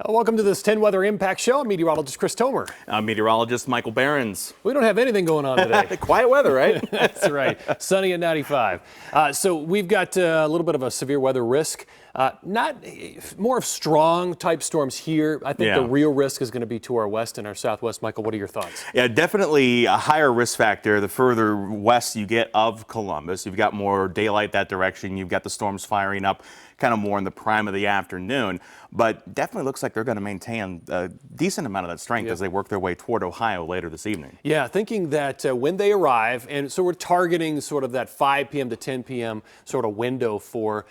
Welcome to this 10 Weather Impact Show. I'm meteorologist Chris Tomer. I'm meteorologist Michael Behrens. We don't have anything going on today. Quiet weather, right? That's right. Sunny at 95. So we've got a little bit of a severe weather risk. More of strong type storms here. I think the real risk is going to be to our west and our southwest. Michael, what are your thoughts? Yeah, definitely a higher risk factor the further west you get of Columbus. You've got more daylight that direction. You've got the storms firing up kind of more in the prime of the afternoon. But definitely looks like they're going to maintain a decent amount of that strength as they work their way toward Ohio later this evening. Yeah, thinking that when they arrive, and so we're targeting sort of that 5 p.m. to 10 p.m. sort of window for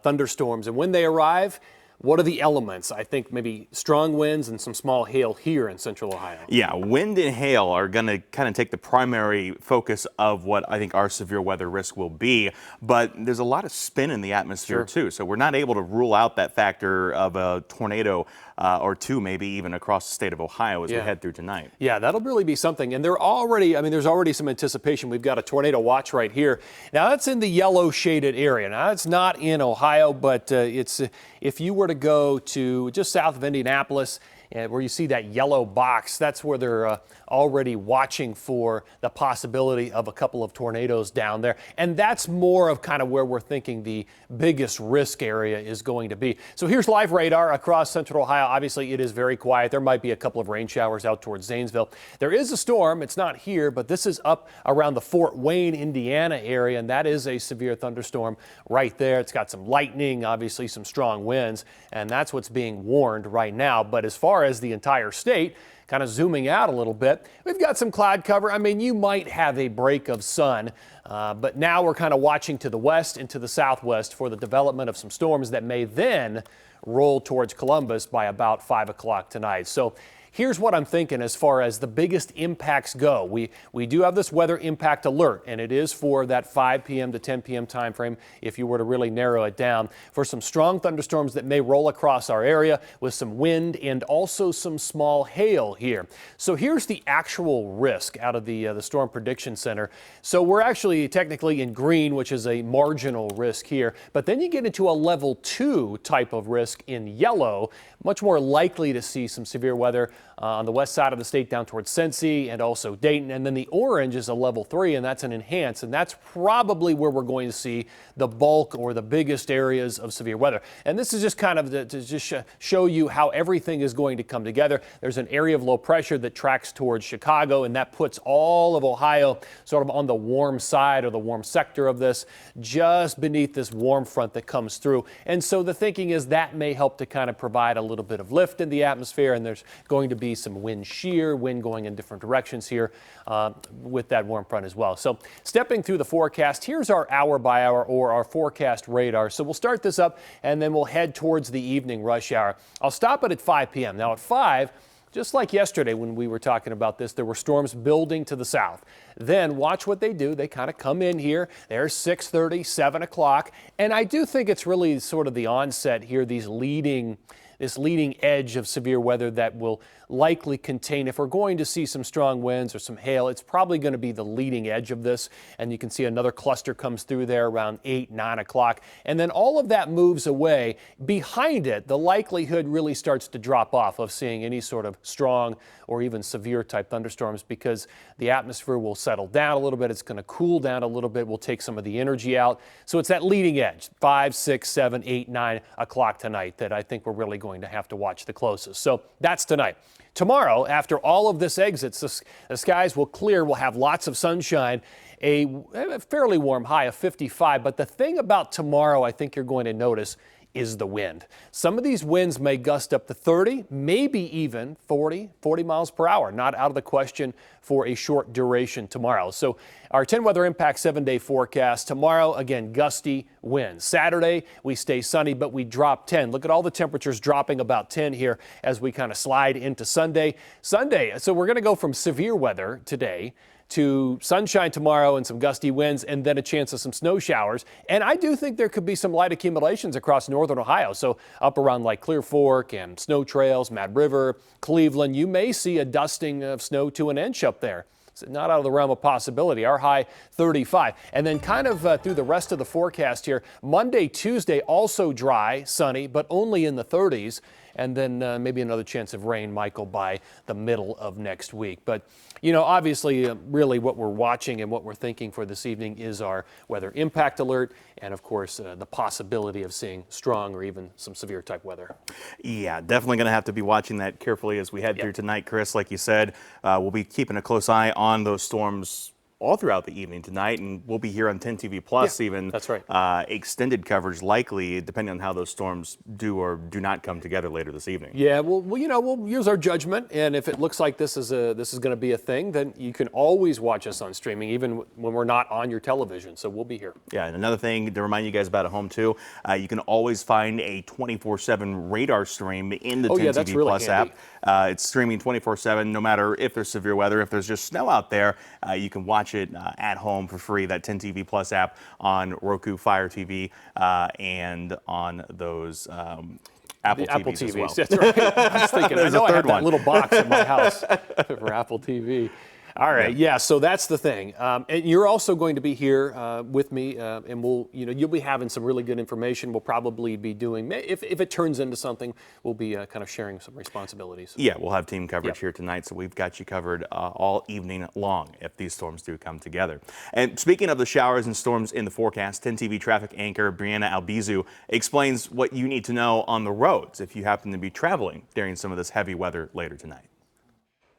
thunderstorms. And when they arrive, what are the elements? I think maybe strong winds and some small hail here in central Ohio. Yeah, wind and hail are going to kind of take the primary focus of what I think our severe weather risk will be. But there's a lot of spin in the atmosphere too. So we're not able to rule out that factor of a tornado or two, maybe even across the state of Ohio as we head through tonight. Yeah, that'll really be something. And there's already some anticipation. We've got a tornado watch right here. Now that's in the yellow shaded area. Now it's not in Ohio, but it's if you were to go to just south of Indianapolis, where you see that yellow box, that's where they're already watching for the possibility of a couple of tornadoes down there. And that's more of kind of where we're thinking the biggest risk area is going to be. So here's live radar across central Ohio. Obviously, it is very quiet. There might be a couple of rain showers out towards Zanesville. There is a storm. It's not here, but this is up around the Fort Wayne, Indiana area, and that is a severe thunderstorm right there. It's got some lightning, obviously some strong winds, and that's what's being warned right now. But as far as the entire state, kind of zooming out a little bit, we've got some cloud cover. I mean, you might have a break of sun, but now we're kind of watching to the west and to the southwest for the development of some storms that may then roll towards Columbus by about 5 o'clock tonight. So here's what I'm thinking as far as the biggest impacts go. We do have this weather impact alert, and it is for that 5 p.m. to 10 p.m. time frame if you were to really narrow it down for some strong thunderstorms that may roll across our area with some wind and also some small hail here. So here's the actual risk out of the Storm Prediction Center. So we're actually technically in green, which is a marginal risk here, but then you get into a level 2 type of risk in yellow, much more likely to see some severe weather on the west side of the state down towards Cincy and also Dayton. And then the orange is a level 3, and that's an enhanced. And that's probably where we're going to see the bulk or the biggest areas of severe weather. And this is just kind of to just show you how everything is going to come together. There's an area of low pressure that tracks towards Chicago, and that puts all of Ohio sort of on the warm side or the warm sector of this, just beneath this warm front that comes through. And so the thinking is that may help to kind of provide a little bit of lift in the atmosphere, and there's going to be some wind shear, wind going in different directions here with that warm front as well. So stepping through the forecast, here's our hour by hour or our forecast radar. So we'll start this up and then we'll head towards the evening rush hour. I'll stop it at 5 p.m. Now at 5, just like yesterday when we were talking about this, there were storms building to the south. Then watch what they do. They kind of come in here. There's 6:30, 7 o'clock. And I do think it's really sort of the onset here, this leading edge of severe weather that will likely contain, if we're going to see some strong winds or some hail, it's probably going to be the leading edge of this. And you can see another cluster comes through there around 8, 9 o'clock. And then all of that moves away. Behind it, the likelihood really starts to drop off of seeing any sort of strong or even severe type thunderstorms because the atmosphere will settle down a little bit. It's going to cool down a little bit. We'll take some of the energy out. So it's that leading edge, 5, 6, 7, 8, 9 o'clock tonight that I think we're really going to have to watch the closest. So that's tonight. Tomorrow, after all of this exits, the skies will clear. We'll have lots of sunshine, a fairly warm high of 55. But the thing about tomorrow I think you're going to notice is the wind. Some of these winds may gust up to 30, maybe even 40 miles per hour. Not out of the question for a short duration tomorrow. So our 10 Weather Impact 7-day forecast. Tomorrow, again, gusty winds. Saturday, we stay sunny, but we drop 10. Look at all the temperatures dropping about 10 here as we kind of slide into Sunday. So we're going to go from severe weather today to sunshine tomorrow and some gusty winds and then a chance of some snow showers. And I do think there could be some light accumulations across northern Ohio. So up around like Clear Fork and Snow Trails, Mad River, Cleveland, you may see a dusting of snow to an inch up there. It's not out of the realm of possibility. Our high 35. And then kind of through the rest of the forecast here, Monday, Tuesday, also dry, sunny, but only in the 30s. and then maybe another chance of rain, Michael, by the middle of next week. But, you know, obviously, really what we're watching and what we're thinking for this evening is our weather impact alert and, of course, the possibility of seeing strong or even some severe type weather. Yeah, definitely going to have to be watching that carefully as we head through tonight, Chris. Like you said, we'll be keeping a close eye on those storms all throughout the evening tonight, and we'll be here on 10 TV Plus, even that's right. Extended coverage likely, depending on how those storms do or do not come together later this evening. Yeah, well, you know, we'll use our judgment, and if it looks like this is going to be a thing, then you can always watch us on streaming, even when we're not on your television. So we'll be here. Yeah, and another thing to remind you guys about at home too, you can always find a 24/7 radar stream in the 10 TV really Plus handy. app. It's streaming 24/7, no matter if there's severe weather, if there's just snow out there, you can watch it at home for free. That 10 TV Plus app on Roku, Fire TV, and on those Apple TVs as well. That's right. I was thinking, I know I have that little box in my house for Apple TV. All right, yeah. So that's the thing, and you're also going to be here with me, and you'll be having some really good information. We'll probably be doing, if it turns into something, we'll be kind of sharing some responsibilities. Yeah, we'll have team coverage here tonight, so we've got you covered all evening long if these storms do come together. And speaking of the showers and storms in the forecast, 10 TV traffic anchor Brianna Albizu explains what you need to know on the roads if you happen to be traveling during some of this heavy weather later tonight.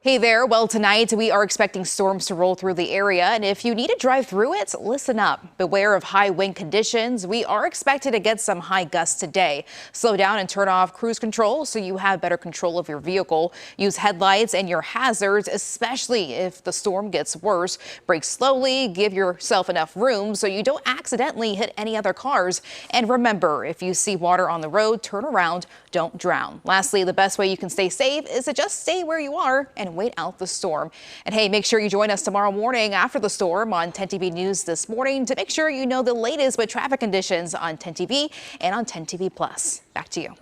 Hey there. Well, tonight we are expecting storms to roll through the area, and if you need to drive through it, listen up. Beware of high wind conditions. We are expected to get some high gusts today. Slow down and turn off cruise control so you have better control of your vehicle. Use headlights and your hazards, especially if the storm gets worse. Brake slowly. Give yourself enough room so you don't accidentally hit any other cars. And remember, if you see water on the road, turn around. Don't drown. Lastly, the best way you can stay safe is to just stay where you are and wait out the storm. And hey, make sure you join us tomorrow morning after the storm on 10 TV News This Morning to make sure you know the latest with traffic conditions on 10 TV and on 10 TV Plus. Back to you.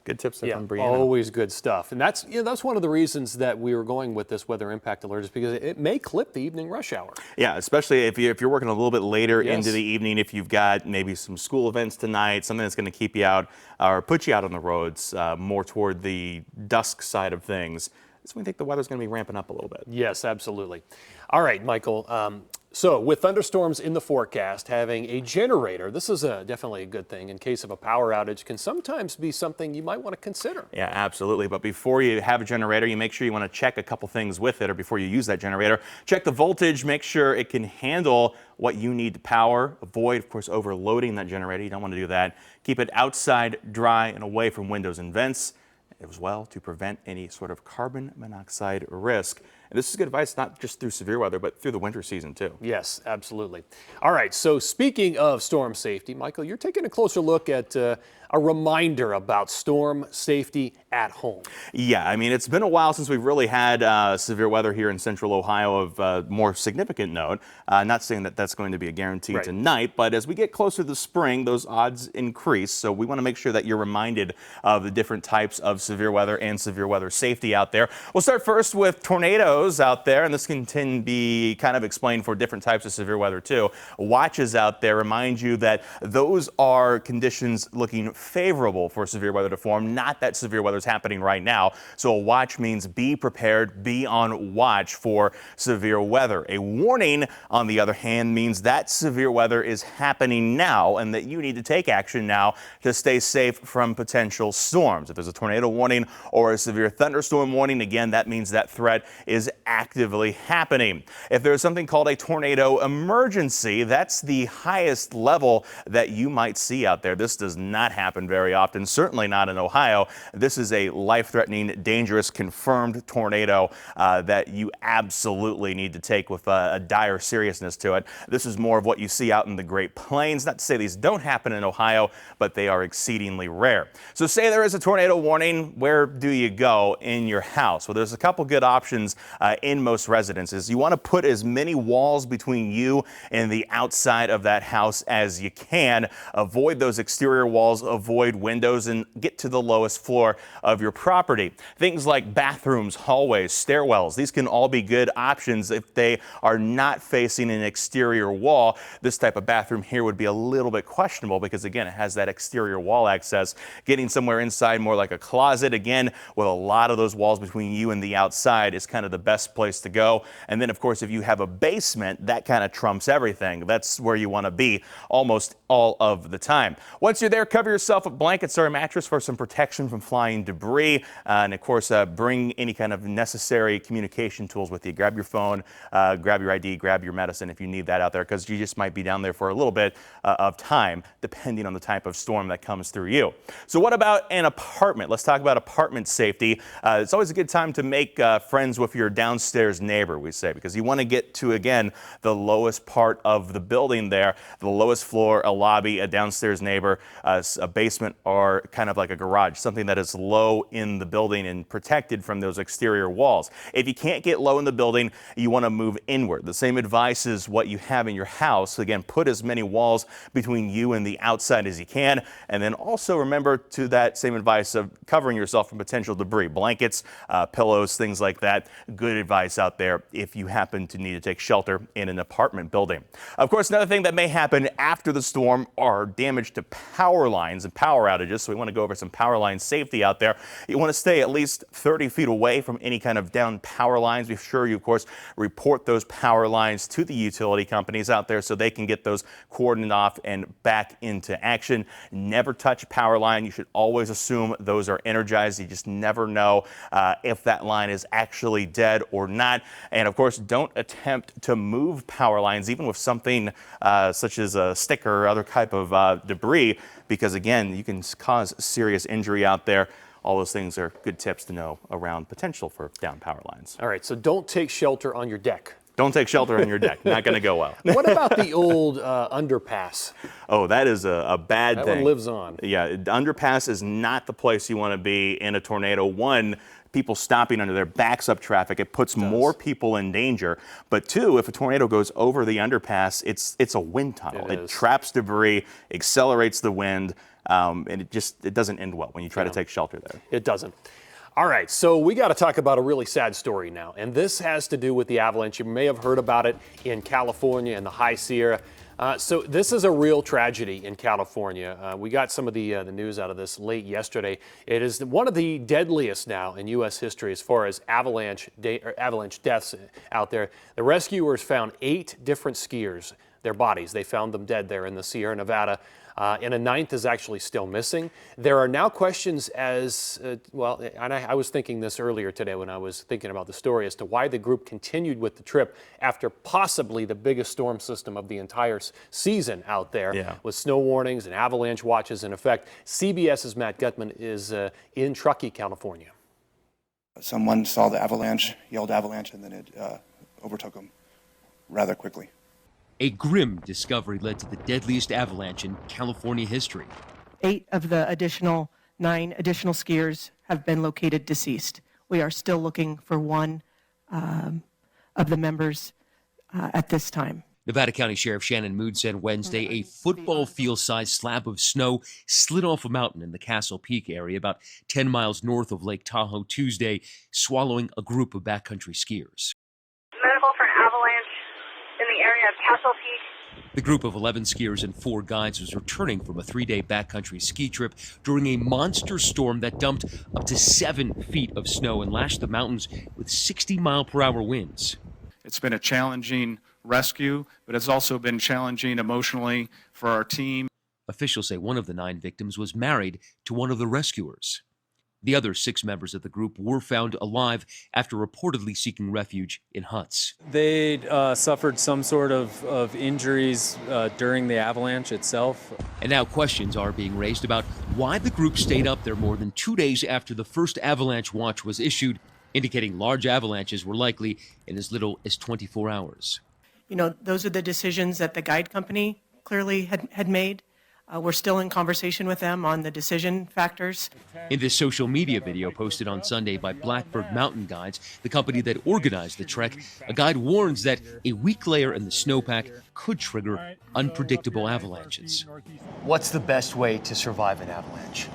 Good tips there from Brianna. Always good stuff. And that's one of the reasons that we were going with this weather impact alert is because it may clip the evening rush hour. Yeah, especially if you're working a little bit later into the evening, if you've got maybe some school events tonight, something that's going to keep you out or put you out on the roads more toward the dusk side of things. So we think the weather's going to be ramping up a little bit. Yes, absolutely. All right, Michael. So with thunderstorms in the forecast, having a generator, this is definitely a good thing in case of a power outage, can sometimes be something you might want to consider. Yeah, absolutely. But before you have a generator, you make sure you want to check a couple things with it, or before you use that generator, check the voltage, make sure it can handle what you need to power. Avoid, of course, overloading that generator. You don't want to do that. Keep it outside, dry, and away from windows and vents, as well to prevent any sort of carbon monoxide risk. And this is good advice, not just through severe weather, but through the winter season too. Yes, absolutely. All right, so speaking of storm safety, Michael, you're taking a closer look at a reminder about storm safety at home. Yeah, I mean, it's been a while since we've really had severe weather here in central Ohio of more significant note. Not saying that that's going to be a guarantee tonight, but as we get closer to the spring, those odds increase. So we want to make sure that you're reminded of the different types of severe weather and severe weather safety out there. We'll start first with tornadoes out there, and this can be kind of explained for different types of severe weather too. Watches out there remind you that those are conditions looking favorable for severe weather to form, not that severe weather is happening right now. So a watch means be prepared, be on watch for severe weather. A warning, on the other hand, means that severe weather is happening now and that you need to take action now to stay safe from potential storms. If there's a tornado warning or a severe thunderstorm warning, again, that means that threat is actively happening. If there's something called a tornado emergency, that's the highest level that you might see out there. This does not happen very often, certainly not in Ohio. This is a life-threatening, dangerous, confirmed tornado that you absolutely need to take with a dire seriousness to it. This is more of what you see out in the Great Plains. Not to say these don't happen in Ohio, but they are exceedingly rare. So say there is a tornado warning, where do you go in your house? Well, there's a couple good options in most residences. You want to put as many walls between you and the outside of that house as you can. Avoid those exterior walls, avoid windows, and get to the lowest floor of your property. Things like bathrooms, hallways, stairwells, these can all be good options if they are not facing an exterior wall. This type of bathroom here would be a little bit questionable because, again, it has that exterior wall access. Getting somewhere inside more like a closet, again, with a lot of those walls between you and the outside is kind of the best place to go. And then, of course, if you have a basement, that kind of trumps everything. That's where you want to be almost all of the time. Once you're there, cover yourself with blankets or a mattress for some protection from flying debris. And of course, bring any kind of necessary communication tools with you. Grab your phone, grab your ID, grab your medicine if you need that out there, because you just might be down there for a little bit of time, depending on the type of storm that comes through you. So what about an apartment? Let's talk about apartment safety. It's always a good time to make friends with your downstairs neighbor, we say, because you want to get to, again, the lowest part of the building there, the lowest floor, a lobby, a downstairs neighbor, a basement, or kind of like a garage, something that is low in the building and protected from those exterior walls. If you can't get low in the building, you want to move inward. The same advice is what you have in your house. Again, put as many walls between you and the outside as you can. And then also remember to that same advice of covering yourself from potential debris, blankets, pillows, things like that. Good advice out there if you happen to need to take shelter in an apartment building. Of course, another thing that may happen after the storm are damage to power lines and power outages. So we want to go over some power line safety out there. You want to stay at least 30 feet away from any kind of down power lines. Be sure you, of course, report those power lines to the utility companies out there so they can get those cordoned off and back into action. Never touch power line. You should always assume those are energized. You just never know if that line is actually dead or not. And of course, don't attempt to move power lines, even with something such as a stick or other type of debris, because again, you can cause serious injury out there. All those things are good tips to know around potential for down power lines. All right, so don't take shelter on your deck. Don't take shelter on your deck. Not going to go well. What about the old underpass? Oh, that is a bad thing. That one lives on. Yeah, the underpass is not the place you want to be in a tornado. One, people stopping under there backs up traffic. It puts more people in danger. But two, if a tornado goes over the underpass, it's a wind tunnel. It traps debris, accelerates the wind, and it doesn't end well when you try to take shelter there. It doesn't. All right, so we got to talk about a really sad story now, and this has to do with the avalanche. You may have heard about it in California and the High Sierra. So this is a real tragedy in California. We got some of the news out of this late yesterday. It is one of the deadliest now in U.S. history as far as avalanche deaths out there. The rescuers found 8 different skiers, their bodies. They found them dead there in the Sierra Nevada. And a 9th is actually still missing. There are now questions as, well, and I was thinking this earlier today when I was thinking about the story as to why the group continued with the trip after possibly the biggest storm system of the entire season out there with snow warnings and avalanche watches in effect. CBS's Matt Gutman is in Truckee, California. Someone saw the avalanche, yelled avalanche, and then it overtook them rather quickly. A grim discovery led to the deadliest avalanche in California history. 8 of the 9 additional skiers have been located deceased. We are still looking for one of the members at this time. Nevada County Sheriff Shannon Mood said Wednesday a football field-sized slab of snow slid off a mountain in the Castle Peak area about 10 miles north of Lake Tahoe Tuesday, swallowing a group of backcountry skiers. Medical for an avalanche in the area of Castle Peak. The group of 11 skiers and 4 guides was returning from a 3-day backcountry ski trip during a monster storm that dumped up to 7 feet of snow and lashed the mountains with 60-mile-per-hour winds. It's been a challenging rescue, but it's also been challenging emotionally for our team. Officials say one of the 9 victims was married to one of the rescuers. The other 6 members of the group were found alive after reportedly seeking refuge in huts. They suffered some sort of injuries during the avalanche itself. And now questions are being raised about why the group stayed up there more than 2 days after the first avalanche watch was issued, indicating large avalanches were likely in as little as 24 hours. You know, those are the decisions that the guide company clearly had made. We're still in conversation with them on the decision factors. In this social media video posted on Sunday by Blackbird Mountain Guides, the company that organized the trek, a guide warns that a weak layer in the snowpack could trigger unpredictable avalanches. What's the best way to survive an avalanche?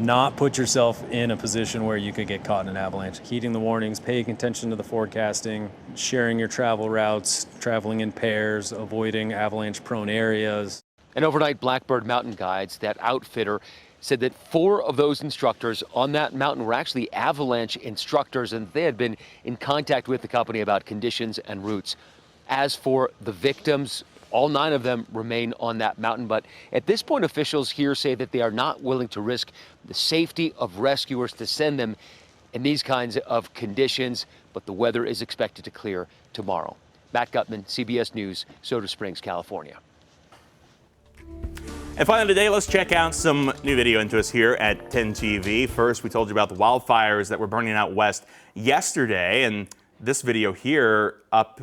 Not put yourself in a position where you could get caught in an avalanche. Heeding the warnings, paying attention to the forecasting, sharing your travel routes, traveling in pairs, avoiding avalanche-prone areas. And overnight, Blackbird Mountain Guides, that outfitter, said that 4 of those instructors on that mountain were actually avalanche instructors, and they had been in contact with the company about conditions and routes. As for the victims, all 9 of them remain on that mountain, but at this point, officials here say that they are not willing to risk the safety of rescuers to send them in these kinds of conditions, but the weather is expected to clear tomorrow. Matt Gutman, CBS News, Soda Springs, California. And finally today, let's check out some new video into us here at 10 TV. First, we told you about the wildfires that were burning out west yesterday, and this video here up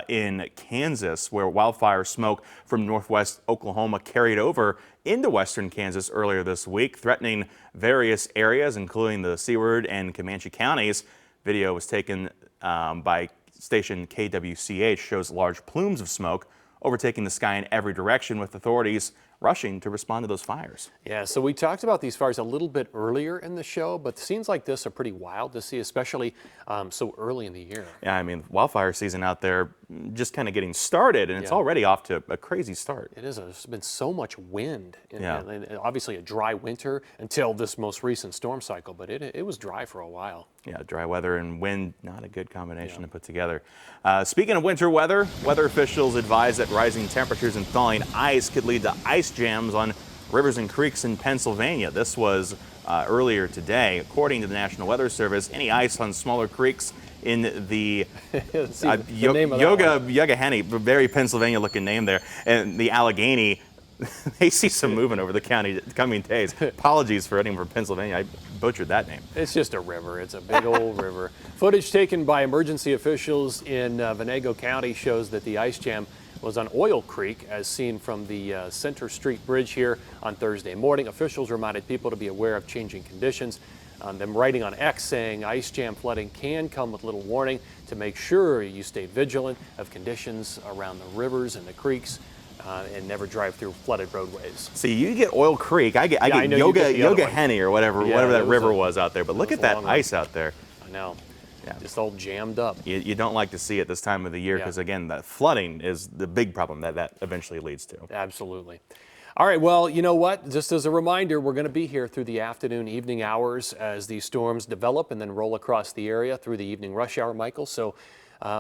in Kansas, where wildfire smoke from northwest Oklahoma carried over into western Kansas earlier this week, threatening various areas, including the Seward and Comanche counties. Video was taken by station KWCH, shows large plumes of smoke overtaking the sky in every direction, with authorities rushing to respond to those fires. Yeah, so we talked about these fires a little bit earlier in the show, but scenes like this are pretty wild to see, especially so early in the year. Yeah, I mean, wildfire season out there just kind of getting started, and it's already off to a crazy start. It is. There's been so much wind, and obviously a dry winter until this most recent storm cycle, but it was dry for a while. Yeah, dry weather and wind, not a good combination to put together. Speaking of winter weather, weather officials advise that rising temperatures and thawing ice could lead to ice jams on rivers and creeks in Pennsylvania. This was earlier today. According to the National Weather Service, any ice on smaller creeks in the Yogahenny, very Pennsylvania looking name there, and the Allegheny, they see some movement over the coming days. Apologies for anyone from Pennsylvania. I butchered that name. It's just a river. It's a big old river. Footage taken by emergency officials in Venango County shows that the ice jam was on Oil Creek, as seen from the Center Street Bridge here on Thursday morning. Officials reminded people to be aware of changing conditions. Them writing on X saying ice jam flooding can come with little warning, to make sure you stay vigilant of conditions around the rivers and the creeks. And never drive through flooded roadways. See, you get Oil Creek, I get Yogahenny or whatever that river was out there. But look at that ice out there. I know. Yeah. Just all jammed up. You don't like to see it this time of the year, because again, that flooding is the big problem that eventually leads to. Absolutely. All right, well, you know what? Just as a reminder, we're going to be here through the afternoon, evening hours as these storms develop and then roll across the area through the evening rush hour, Michael. So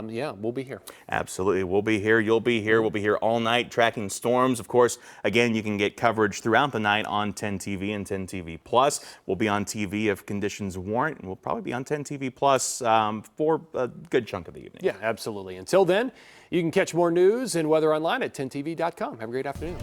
yeah, we'll be here. Absolutely. We'll be here. You'll be here. We'll be here all night tracking storms. Of course, again, you can get coverage throughout the night on 10 TV and 10 TV Plus. We'll be on TV if conditions warrant, and we'll probably be on 10 TV Plus for a good chunk of the evening. Yeah, absolutely. Until then, you can catch more news and weather online at 10tv.com. Have a great afternoon.